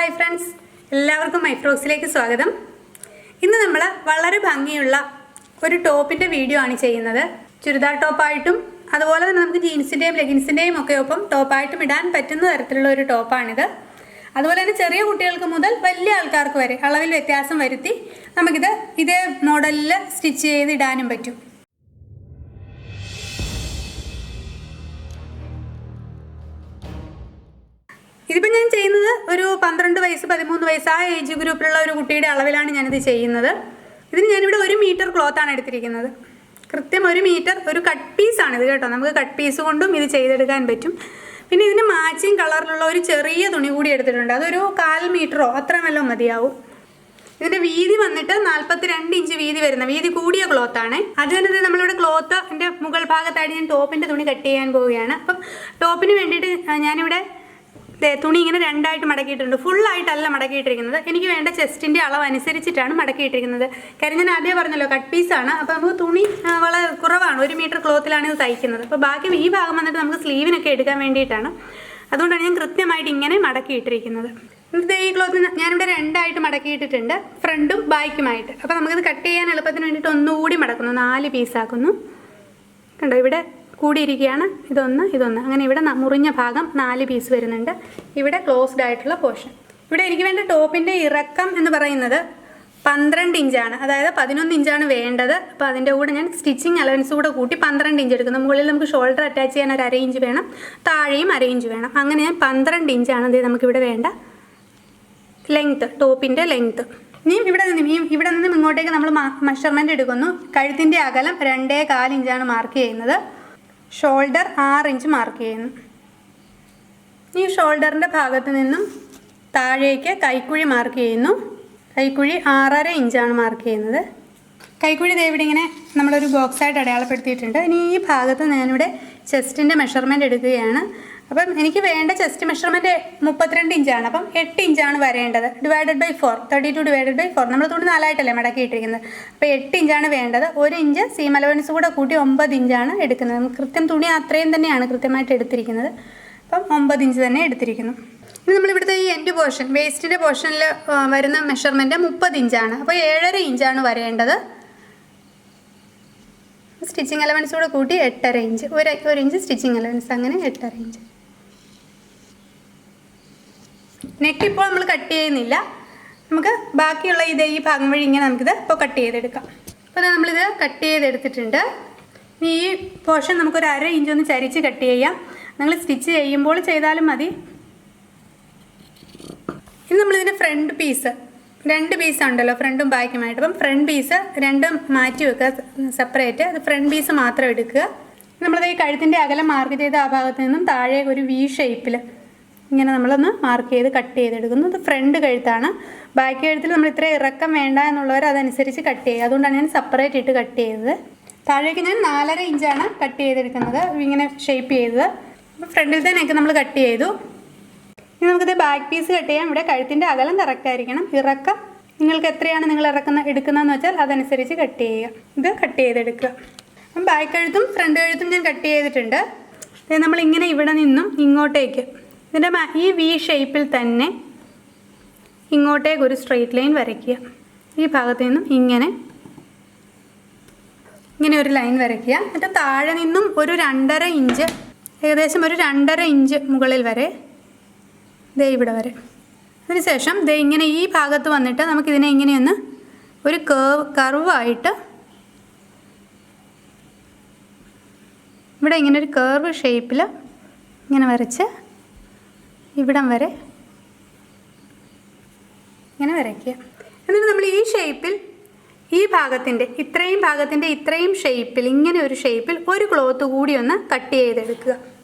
Hi friends, എല്ലാവർക്കും my ഫ്രോക്സിലേക്ക് സ്വാഗതം. ഇന്ന് നമ്മൾ വളരെ ഭംഗിയുള്ള ഒരു ടോപ്പിൻ്റെ വീഡിയോ ആണ് ചെയ്യുന്നത്. ചുരിദാർ ടോപ്പായിട്ടും അതുപോലെ തന്നെ നമുക്ക് ജീൻസിൻ്റെയും ലെഗിൻസിൻ്റെയും ഒക്കെ ഒപ്പം ടോപ്പായിട്ടും ഇടാൻ പറ്റുന്ന തരത്തിലുള്ള ഒരു ടോപ്പാണിത്. അതുപോലെ തന്നെ ചെറിയ കുട്ടികൾക്ക് മുതൽ വലിയ ആൾക്കാർക്ക് വരെ അളവിൽ വ്യത്യാസം വരുത്തി നമുക്കിത് ഇതേ മോഡലിൽ സ്റ്റിച്ച് ചെയ്ത് ഇടാനും പറ്റും. ഇതിപ്പോൾ ഞാൻ ചെയ്യുന്നത് ഒരു 12 വയസ്സ് 13 വയസ്സ് ആ ഏജ് ഗ്രൂപ്പിലുള്ള ഒരു കുട്ടിയുടെ അളവിലാണ് ഞാനിത് ചെയ്യുന്നത്. ഇതിന് ഞാനിവിടെ 1 മീറ്റർ ക്ലോത്താണ് എടുത്തിരിക്കുന്നത്. കൃത്യം 1 മീറ്റർ ഒരു കട്ട് പീസാണിത് കേട്ടോ. നമുക്ക് കട്ട് പീസ് കൊണ്ടും ഇത് ചെയ്തെടുക്കാൻ പറ്റും. പിന്നെ ഇതിന് മാച്ചിങ് കളറിലുള്ള ഒരു ചെറിയ തുണി കൂടി എടുത്തിട്ടുണ്ട്. അതൊരു 1/4 മീറ്ററോ അത്ര വല്ലതും മതിയാവും. ഇതിൻ്റെ വീതി വന്നിട്ട് 42 ഇഞ്ച് വീതി വരുന്ന വീതി കൂടിയ ക്ലോത്താണ്. അത് തന്നെ നമ്മളിവിടെ ക്ലോത്തിൻ്റെ മുകൾ ഭാഗത്തായിട്ട് ഞാൻ ടോപ്പിൻ്റെ തുണി കട്ട് ചെയ്യാൻ പോവുകയാണ്. അപ്പം ടോപ്പിന് വേണ്ടിയിട്ട് ഞാനിവിടെ തുണി ഇങ്ങനെ 2 ആയിട്ട് മടക്കിയിട്ടുണ്ട്. ഫുള്ളായിട്ടല്ല മടക്കിയിട്ടിരിക്കുന്നത്. എനിക്ക് വേണ്ട ചെസ്റ്റിൻ്റെ അളവ് അനുസരിച്ചിട്ടാണ് മടക്കിയിട്ടിരിക്കുന്നത്. കാര്യം ഞാൻ ആദ്യം പറഞ്ഞല്ലോ കട്ട് പീസാണ്. അപ്പോൾ നമുക്ക് തുണി വളരെ കുറവാണ്. 1 മീറ്റർ ക്ലോത്തിലാണ് ഇത് തയ്ക്കുന്നത്. അപ്പോൾ ബാക്കി ഈ ഭാഗം വന്നിട്ട് നമുക്ക് സ്ലീവിനൊക്കെ എടുക്കാൻ വേണ്ടിയിട്ടാണ്. അതുകൊണ്ടാണ് ഞാൻ കൃത്യമായിട്ട് ഇങ്ങനെ മടക്കിയിട്ടിരിക്കുന്നത്. എന്നിട്ട് ഈ ക്ലോത്ത് ഞാനിവിടെ 2 ആയിട്ട് മടക്കിയിട്ടിട്ടുണ്ട്, ഫ്രണ്ടും ബാക്കുമായിട്ട്. അപ്പോൾ നമുക്കിത് കട്ട് ചെയ്യാൻ എളുപ്പത്തിന് വേണ്ടിയിട്ട് ഒന്നുകൂടി മടക്കുന്നു, 4 പീസാക്കുന്നു. കണ്ടോ, ഇവിടെ കൂടിയിരിക്കുകയാണ്. ഇതൊന്ന് അങ്ങനെ ഇവിടെ മുറിഞ്ഞ ഭാഗം 4 പീസ് വരുന്നുണ്ട്. ഇവിടെ ക്ലോസ്ഡ് ആയിട്ടുള്ള പോർഷൻ. ഇവിടെ എനിക്ക് വേണ്ട ടോപ്പിൻ്റെ ഇറക്കം എന്ന് പറയുന്നത് 12 ഇഞ്ചാണ്. അതായത് 11 ഇഞ്ചാണ് വേണ്ടത്. അപ്പോൾ അതിൻ്റെ കൂടെ ഞാൻ സ്റ്റിച്ചിങ് അലവൻസ് കൂടെ കൂട്ടി 12 ഇഞ്ച് എടുക്കുന്നു. മുകളിൽ നമുക്ക് ഷോൾഡർ അറ്റാച്ച് ചെയ്യാൻ ഒരു 1/2 ഇഞ്ച് വേണം, താഴെയും 1/2 ഇഞ്ച് വേണം. അങ്ങനെ ഞാൻ 12 ഇഞ്ചാണ് ഇത് നമുക്കിവിടെ വേണ്ട ലെങ്ത്ത്, ടോപ്പിൻ്റെ ലെങ്ത്ത്. ഇനിയും ഇവിടെ നിന്നും ഇങ്ങോട്ടേക്ക് നമ്മൾ മെഷർമെൻറ്റ് എടുക്കുന്നു. കഴുത്തിൻ്റെ അകലം 2.25 ഇഞ്ചാണ് മാർക്ക് ചെയ്യുന്നത്. ഷോൾഡർ 6 ഇഞ്ച് മാർക്ക് ചെയ്യുന്നു. ഈ ഷോൾഡറിൻ്റെ ഭാഗത്ത് നിന്നും താഴേക്ക് കൈക്കുഴി മാർക്ക് ചെയ്യുന്നു. കൈക്കുഴി 6.5 ഇഞ്ചാണ് മാർക്ക് ചെയ്യുന്നത്. കൈക്കുഴി ഇവിടെ ഇങ്ങനെ നമ്മളൊരു ബോക്സായിട്ട് അടയാളപ്പെടുത്തിയിട്ടുണ്ട്. ഇനി ഈ ഭാഗത്ത് ഞാനിവിടെ ചെസ്റ്റിൻ്റെ മെഷർമെൻറ്റ് എടുക്കുകയാണ്. അപ്പം എനിക്ക് വേണ്ട ചെസ്റ്റ് മെഷർമെൻറ്റ് 32 ഇഞ്ചാണ്. അപ്പം 8 ഇഞ്ചാണ് വരേണ്ടത്. /4 32/4 നമ്മൾ തുണി 4 ആയിട്ടല്ലേ മടക്കിയിട്ടിരിക്കുന്നത്. അപ്പോൾ 8 ഇഞ്ചാണ് വേണ്ടത്. 1 ഇഞ്ച് സീം അലവൻസ് കൂടെ കൂട്ടി 9 ഇഞ്ചാണ് എടുക്കുന്നത്. കൃത്യം തുണി അത്രയും തന്നെയാണ് കൃത്യമായിട്ട് എടുത്തിരിക്കുന്നത്. അപ്പം 9 ഇഞ്ച് തന്നെ എടുത്തിരിക്കുന്നു. ഇനി നമ്മളിവിടുത്തെ ഈ എൻഡ് പോർഷൻ, വേസ്റ്റിൻ്റെ പോർഷനിൽ വരുന്ന മെഷർമെൻറ്റ് 30 ഇഞ്ചാണ്. അപ്പോൾ 7.5 ഇഞ്ചാണ് വരേണ്ടത്. സ്റ്റിച്ചിങ് അലവൻസ് കൂടെ കൂട്ടി 8.5 ഇഞ്ച്, 1 ഇഞ്ച് സ്റ്റിച്ചിങ് അലവൻസ്, അങ്ങനെ 8.5 ഇഞ്ച്. നെക്ക് ഇപ്പോൾ നമ്മൾ കട്ട് ചെയ്യുന്നില്ല. നമുക്ക് ബാക്കിയുള്ള ഈ ഭാഗം വഴി ഇങ്ങനെ നമുക്കിത് ഇപ്പോൾ കട്ട് ചെയ്തെടുക്കാം. അപ്പോൾ നമ്മളിത് കട്ട് ചെയ്തെടുത്തിട്ടുണ്ട്. ഈ പോർഷൻ നമുക്കൊരു 1/2 ഇഞ്ച് ഒന്ന് ചരിച്ച് കട്ട് ചെയ്യാം. നിങ്ങൾ സ്റ്റിച്ച് ചെയ്യുമ്പോൾ ചെയ്താലും മതി. ഇനി നമ്മളിതിൻ്റെ ഫ്രണ്ട് പീസ് 2 പീസ് ഉണ്ടല്ലോ, ഫ്രണ്ടും ബാക്കുമായിട്ട്. അപ്പം ഫ്രണ്ട് പീസ് 2 മാറ്റി വെക്കുക സെപ്പറേറ്റ്. അത് ഫ്രണ്ട് പീസ് മാത്രം എടുക്കുക. നമ്മളത് ഈ കഴുത്തിൻ്റെ അകലം മാർക്ക് ചെയ്ത ആ ഭാഗത്ത് നിന്നും താഴെ ഒരു വി ഷേപ്പിൽ ഇങ്ങനെ നമ്മളൊന്ന് മാർക്ക് ചെയ്ത് കട്ട് ചെയ്തെടുക്കുന്നു. ഇത് ഫ്രണ്ട് കഴുത്താണ്. ബാക്ക് കഴുത്തിൽ നമ്മൾ ഇത്ര ഇറക്കം വേണ്ട എന്നുള്ളവർ അതനുസരിച്ച് കട്ട് ചെയ്യുക. അതുകൊണ്ടാണ് ഞാൻ സെപ്പറേറ്റ് ഇട്ട് കട്ട് ചെയ്തത്. താഴേക്ക് ഞാൻ 4.5 ഇഞ്ചാണ് കട്ട് ചെയ്തെടുക്കുന്നത്, ഇങ്ങനെ ഷേപ്പ് ചെയ്തത്. അപ്പോൾ ഫ്രണ്ടിലത്തെ നെക്ക് നമ്മൾ കട്ട് ചെയ്തു. ഇനി നമുക്കിത് ബാക്ക് പീസ് കട്ട് ചെയ്യാം. ഇവിടെ കഴുത്തിൻ്റെ അകലം കറക്റ്റ് ആയിരിക്കണം. ഇറക്കം നിങ്ങൾക്ക് എത്രയാണ് നിങ്ങൾ എടുക്കുന്നതെന്ന് വെച്ചാൽ അതനുസരിച്ച് കട്ട് ചെയ്യുക. ഇത് കട്ട് ചെയ്തെടുക്കുക. അപ്പം ബാക്ക് കഴുത്തും ഫ്രണ്ട് കഴുത്തും ഞാൻ കട്ട് ചെയ്തിട്ടുണ്ട്. നമ്മളിങ്ങനെ ഇവിടെ നിന്നും ഇങ്ങോട്ടേക്ക് ഇതിൻ്റെ ഈ വി ഷേപ്പിൽ തന്നെ ഇങ്ങോട്ടേക്ക് ഒരു സ്ട്രെയിറ്റ് ലൈൻ വരയ്ക്കുക. ഈ ഭാഗത്ത് നിന്നും ഇങ്ങനെ ഒരു ലൈൻ വരയ്ക്കുക. എന്നിട്ട് താഴെ നിന്നും ഒരു 2.5 ഇഞ്ച്, ഏകദേശം ഒരു 2.5 ഇഞ്ച് മുകളിൽ വരെ, ഇവിടെ വരെ. അതിനുശേഷം ഇങ്ങനെ ഈ ഭാഗത്ത് വന്നിട്ട് നമുക്കിതിനെ ഇങ്ങനെയൊന്ന് ഒരു കർവായിട്ട് ഇവിടെ ഇങ്ങനെ ഒരു കർവ് ഷേപ്പിൽ ഇങ്ങനെ വരച്ച് ഇവിടം വരെ ഇങ്ങനെ വരയ്ക്കുക. എന്നിട്ട് നമ്മൾ ഈ ഷേപ്പിൽ ഈ ഭാഗത്തിൻ്റെ ഇത്രയും ഷേപ്പിൽ ഇങ്ങനെ ഒരു ഷേപ്പിൽ ഒരു ക്ലോത്ത് കൂടി ഒന്ന് കട്ട് ചെയ്തെടുക്കുക.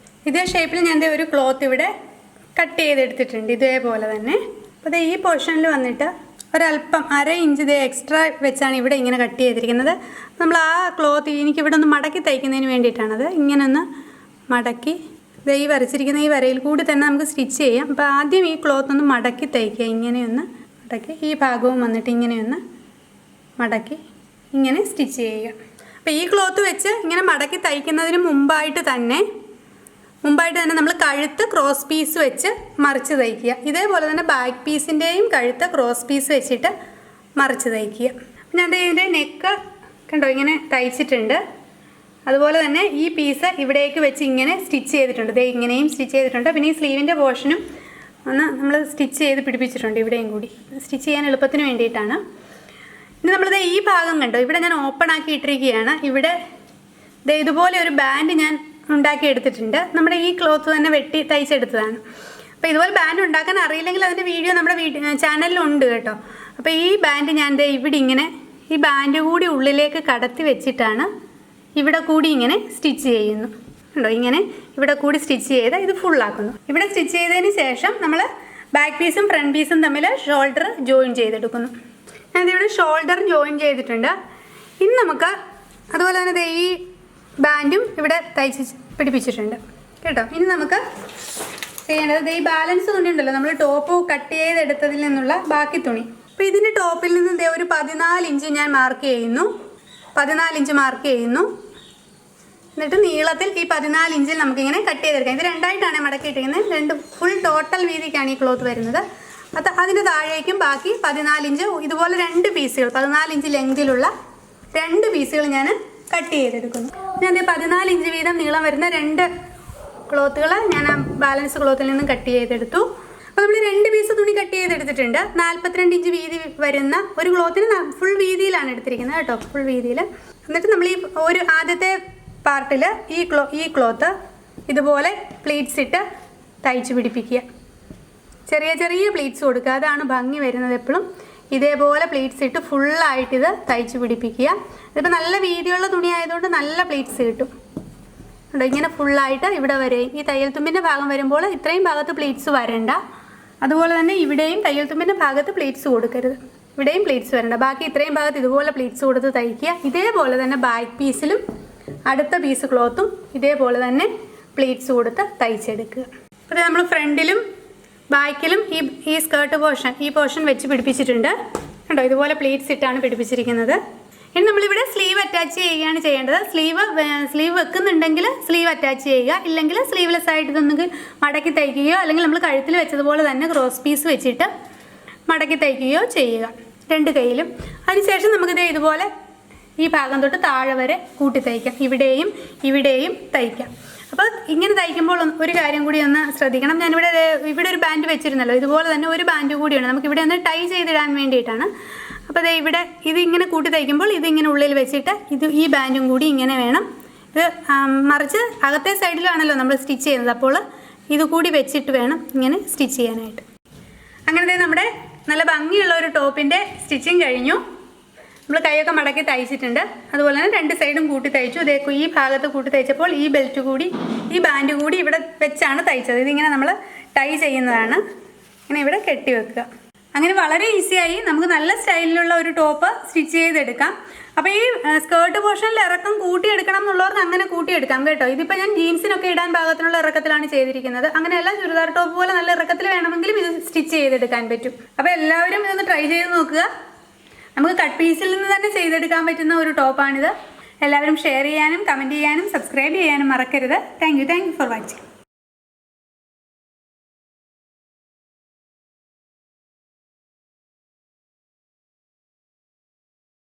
ഇതേ ഷേപ്പിൽ ഞാൻ ഒരു ക്ലോത്ത് ഇവിടെ കട്ട് ചെയ്തെടുത്തിട്ടുണ്ട്, ഇതേപോലെ തന്നെ. അപ്പോൾ ഈ പോർഷനിൽ വന്നിട്ട് ഒരല്പം 1/2 ഇഞ്ച് എക്സ്ട്രാ വെച്ചാണ് ഇവിടെ ഇങ്ങനെ കട്ട് ചെയ്തിരിക്കുന്നത്. നമ്മൾ ആ ക്ലോത്ത് എനിക്കിവിടെ ഒന്ന് മടക്കി തയ്ക്കുന്നതിന് വേണ്ടിയിട്ടാണത്. ഇങ്ങനെ ഒന്ന് മടക്കി ഈ വരച്ചിരിക്കുന്ന ഈ വരയിൽ കൂടി തന്നെ നമുക്ക് സ്റ്റിച്ച് ചെയ്യാം. അപ്പോൾ ആദ്യം ഈ ക്ലോത്ത് ഒന്ന് മടക്കി തയ്ക്കുക. ഇങ്ങനെയൊന്ന് മടക്കി ഈ ഭാഗവും വന്നിട്ട് ഇങ്ങനെയൊന്ന് മടക്കി ഇങ്ങനെ സ്റ്റിച്ച് ചെയ്യുക. അപ്പോൾ ഈ ക്ലോത്ത് വെച്ച് ഇങ്ങനെ മടക്കി തയ്ക്കുന്നതിന് മുമ്പായിട്ട് തന്നെ മുമ്പായിട്ട് തന്നെ നമ്മൾ കഴുത്ത് ക്രോസ് പീസ് വെച്ച് മറിച്ച് തയ്ക്കുക. ഇതേപോലെ തന്നെ ബാക്ക് പീസിൻ്റെയും കഴുത്ത് ക്രോസ് പീസ് വെച്ചിട്ട് മറിച്ച് തയ്ക്കുക. ഞാൻ ഇതിൻ്റെ നെക്ക് കണ്ടോ ഇങ്ങനെ തയ്ച്ചിട്ടുണ്ട്. അതുപോലെ തന്നെ ഈ പീസ് ഇവിടേക്ക് വെച്ച് ഇങ്ങനെ സ്റ്റിച്ച് ചെയ്തിട്ടുണ്ട്. ഇങ്ങനെയും സ്റ്റിച്ച് ചെയ്തിട്ടുണ്ട്. പിന്നെ ഈ സ്ലീവിൻ്റെ പോർഷനും ഒന്ന് നമ്മൾ സ്റ്റിച്ച് ചെയ്ത് പിടിപ്പിച്ചിട്ടുണ്ട്. ഇവിടെയും കൂടി സ്റ്റിച്ച് ചെയ്യാൻ എളുപ്പത്തിന് വേണ്ടിയിട്ടാണ്. ഇനി നമ്മളിത് ഈ ഭാഗം കണ്ടോ, ഇവിടെ ഞാൻ ഓപ്പൺ ആക്കി ഇട്ടിരിക്കുകയാണ്. ഇവിടെ ഇതുപോലെ ഒരു ബാൻഡ് ഞാൻ ഉണ്ടാക്കി എടുത്തിട്ടുണ്ട്. നമ്മുടെ ഈ ക്ലോത്ത് തന്നെ വെട്ടി തയ്ച്ചെടുത്തതാണ്. അപ്പോൾ ഇതുപോലെ ബാൻഡ് ഉണ്ടാക്കാൻ അറിയില്ലെങ്കിൽ അതിൻ്റെ വീഡിയോ നമ്മുടെ ചാനലിലുണ്ട് കേട്ടോ. അപ്പോൾ ഈ ബാൻഡ് ഞാൻ ഇവിടെ ഇങ്ങനെ ഈ ബാൻഡ് കൂടി ഉള്ളിലേക്ക് കടത്തി വെച്ചിട്ടാണ് ഇവിടെ കൂടി ഇങ്ങനെ സ്റ്റിച്ച് ചെയ്യുന്നു. ഉണ്ടോ, ഇങ്ങനെ ഇവിടെ കൂടി സ്റ്റിച്ച് ചെയ്ത് ഇത് ഫുള്ളാക്കുന്നു. ഇവിടെ സ്റ്റിച്ച് ചെയ്തതിന് ശേഷം നമ്മൾ ബാക്ക് പീസും ഫ്രണ്ട് പീസും തമ്മിൽ ഷോൾഡർ ജോയിൻ ചെയ്തെടുക്കുന്നു. ഞാനിവിടെ ഷോൾഡർ ജോയിൻ ചെയ്തിട്ടുണ്ട്. ഇനി നമുക്ക് അതുപോലെ തന്നെ ഈ ബാൻഡും ഇവിടെ തയ്ച്ച് പിടിപ്പിച്ചിട്ടുണ്ട് കേട്ടോ. ഇനി നമുക്ക് ചെയ്യേണ്ടത് ഈ ബാലൻസ് തുണി ഉണ്ടല്ലോ, നമ്മൾ ടോപ്പ് കട്ട് ചെയ്തെടുത്തതിൽ നിന്നുള്ള ബാക്കി തുണി. അപ്പോൾ ഇതിൻ്റെ ടോപ്പിൽ നിന്ന് ഒരു 14 ഇഞ്ച് ഞാൻ മാർക്ക് ചെയ്യുന്നു. 14 ഇഞ്ച് മാർക്ക് ചെയ്യുന്നു. എന്നിട്ട് നീളത്തിൽ ഈ 14 ഇഞ്ചിൽ നമുക്കിങ്ങനെ കട്ട് ചെയ്തെടുക്കാം. ഇത് രണ്ടായിട്ടാണ് മടക്കിയിട്ടിരിക്കുന്നത്. രണ്ട് ഫുൾ ടോട്ടൽ വീതിക്കാണ് ഈ ക്ലോത്ത് വരുന്നത്. അതിൻ്റെ താഴേക്കും ബാക്കി 14 ഇഞ്ച് ഇതുപോലെ 2 പീസുകൾ 14 ഇഞ്ച് ലെങ്തിലുള്ള 2 പീസുകൾ ഞാൻ കട്ട് ചെയ്തെടുക്കുന്നു. ഞാൻ 14 ഇഞ്ച് വീതം നീളം വരുന്ന 2 ക്ലോത്തുകൾ ഞാൻ ആ ബാലൻസ് ക്ലോത്തിൽ നിന്ന് കട്ട് ചെയ്തെടുത്തു. അപ്പോൾ നമ്മൾ 2 പീസ് തുണി കട്ട് ചെയ്തെടുത്തിട്ടുണ്ട്. 42 ഇഞ്ച് വീതി വരുന്ന ഒരു ക്ലോത്തിന് ഫുൾ വീതിയിലാണ് എടുത്തിരിക്കുന്നത് കേട്ടോ, ഫുൾ വീതിയിൽ. എന്നിട്ട് നമ്മൾ ഈ ഒരു ആദ്യത്തെ പാർട്ടിൽ ഈ ക്ലോത്ത് ഇതുപോലെ പ്ലീറ്റ്സ് ഇട്ട് തയ്ച്ച് പിടിപ്പിക്കുക. ചെറിയ ചെറിയ പ്ലീറ്റ്സ് കൊടുക്കുക, അതാണ് ഭംഗി വരുന്നത്. എപ്പോഴും ഇതേപോലെ പ്ലീറ്റ്സ് ഇട്ട് ഫുള്ളായിട്ട് ഇത് തയ്ച്ച് പിടിപ്പിക്കുക. ഇതിപ്പോൾ നല്ല വീതിയുള്ള തുണി ആയതുകൊണ്ട് നല്ല പ്ലീറ്റ്സ് കിട്ടും. ഉണ്ടോ, ഇങ്ങനെ ഫുള്ളായിട്ട് ഇവിടെ വരെയും ഈ തയ്യൽ തുമ്പിൻ്റെ ഭാഗം വരുമ്പോൾ ഇത്രയും ഭാഗത്ത് പ്ലീറ്റ്സ് വരണ്ട. അതുപോലെ തന്നെ ഇവിടെയും തയ്യൽ തുമ്പിൻ്റെ ഭാഗത്ത് പ്ലീറ്റ്സ് കൊടുക്കരുത്, ഇവിടെയും പ്ലീറ്റ്സ് വരണ്ട. ബാക്കി ഇത്രയും ഭാഗത്ത് ഇതുപോലെ പ്ലീറ്റ്സ് കൊടുത്ത് തയ്ക്കുക. ഇതേപോലെ തന്നെ ബാക്ക് പീസിലും അടുത്ത പീസ് ക്ലോത്തും ഇതേപോലെ തന്നെ പ്ലീറ്റ്സ് കൊടുത്ത് തയ്ച്ചെടുക്കുക. അപ്പോൾ നമ്മൾ ഫ്രണ്ടിലും ബാക്കിലും ഈ സ്കേർട്ട് പോർഷൻ വെച്ച് പിടിപ്പിച്ചിട്ടുണ്ട് കണ്ടോ. ഇതുപോലെ പ്ലീറ്റ്സ് ഇട്ടാണ് പിടിപ്പിച്ചിരിക്കുന്നത്. ഇനി നമ്മളിവിടെ സ്ലീവ് അറ്റാച്ച് ചെയ്യുകയാണ് ചെയ്യേണ്ടത്. സ്ലീവ് വെക്കുന്നുണ്ടെങ്കിൽ സ്ലീവ് അറ്റാച്ച് ചെയ്യുക, ഇല്ലെങ്കിൽ സ്ലീവ്ലെസ് ആയിട്ട് ഇതൊന്നെങ്കിൽ മടക്കി തയ്ക്കുകയോ അല്ലെങ്കിൽ നമ്മൾ കഴുത്തിൽ വെച്ചതുപോലെ തന്നെ ക്രോസ് പീസ് വെച്ചിട്ട് മടക്കി തയ്ക്കുകയോ ചെയ്യുക 2 കൈയിലും. അതിനുശേഷം നമുക്കിത് ഇതുപോലെ ഈ ഭാഗം തൊട്ട് താഴെ വരെ കൂട്ടി തയ്ക്കാം. ഇവിടെയും തയ്ക്കാം. അപ്പോൾ ഇങ്ങനെ തയ്ക്കുമ്പോൾ ഒരു കാര്യം കൂടി ഒന്ന് ശ്രദ്ധിക്കണം. ഞാനിവിടെ ഇവിടെ ഒരു ബാൻഡ് വെച്ചിരുന്നല്ലോ, ഇതുപോലെ തന്നെ ഒരു ബാൻഡ് കൂടിയാണ് നമുക്കിവിടെ ഒന്ന് ടൈ ചെയ്തിടാൻ വേണ്ടിയിട്ടാണ്. അപ്പോൾ ഇവിടെ ഇതിങ്ങനെ കൂട്ടി തയ്ക്കുമ്പോൾ ഇതിങ്ങനെ ഉള്ളിൽ വെച്ചിട്ട് ഈ ബാൻഡും കൂടി ഇങ്ങനെ വേണം. ഇത് മറിച്ച് അകത്തെ സൈഡിലാണല്ലോ നമ്മൾ സ്റ്റിച്ച് ചെയ്യുന്നത്, അപ്പോൾ ഇത് കൂടി വെച്ചിട്ട് വേണം ഇങ്ങനെ സ്റ്റിച്ച് ചെയ്യാനായിട്ട്. അങ്ങനെ നമ്മുടെ നല്ല ഭംഗിയുള്ള ഒരു ടോപ്പിൻ്റെ സ്റ്റിച്ചിങ് കഴിഞ്ഞു. നമ്മൾ കൈയൊക്കെ മടക്കി തയ്ച്ചിട്ടുണ്ട്. അതുപോലെ തന്നെ 2 സൈഡും കൂട്ടി തയ്ച്ചു. ഈ ഭാഗത്ത് കൂട്ടി തയ്ച്ചപ്പോൾ ഈ ബെൽറ്റ് കൂടി ഈ ബാൻഡ് കൂടി ഇവിടെ വെച്ചാണ് തയ്ച്ചത്. ഇതിങ്ങനെ നമ്മൾ ടൈ ചെയ്യുന്നതാണ്. ഇങ്ങനെ ഇവിടെ കെട്ടി വെക്കുക. അങ്ങനെ വളരെ ഈസിയായി നമുക്ക് നല്ല സ്റ്റൈലിലുള്ള ഒരു ടോപ്പ് സ്റ്റിച്ച് ചെയ്തെടുക്കാം. അപ്പോൾ ഈ സ്കേർട്ട് പോർഷനിൽ ഇറക്കം കൂട്ടിയെടുക്കണം എന്നുള്ളവർക്ക് അങ്ങനെ കൂട്ടിയെടുക്കാം കേട്ടോ. ഇതിപ്പോൾ ഞാൻ ജീൻസിനൊക്കെ ഇടാൻ പാകത്തിനുള്ള ഇറക്കത്തിലാണ് ചെയ്തിരിക്കുന്നത്. അങ്ങനെയല്ല, ചുരിദാർ ടോപ്പ് പോലെ നല്ല ഇറക്കത്തിൽ വേണമെങ്കിലും ഇത് സ്റ്റിച്ച് ചെയ്തെടുക്കാൻ പറ്റും. അപ്പോൾ എല്ലാവരും ഇതൊന്ന് ട്രൈ ചെയ്ത് നോക്കുക. നമുക്ക് കട്ട് പീസിൽ നിന്ന് തന്നെ ചെയ്തെടുക്കാൻ പറ്റുന്ന ഒരു ടോപ്പാണിത്. എല്ലാവരും ഷെയർ ചെയ്യാനും കമൻറ്റ് ചെയ്യാനും സബ്സ്ക്രൈബ് ചെയ്യാനും മറക്കരുത്. Thank you for watching.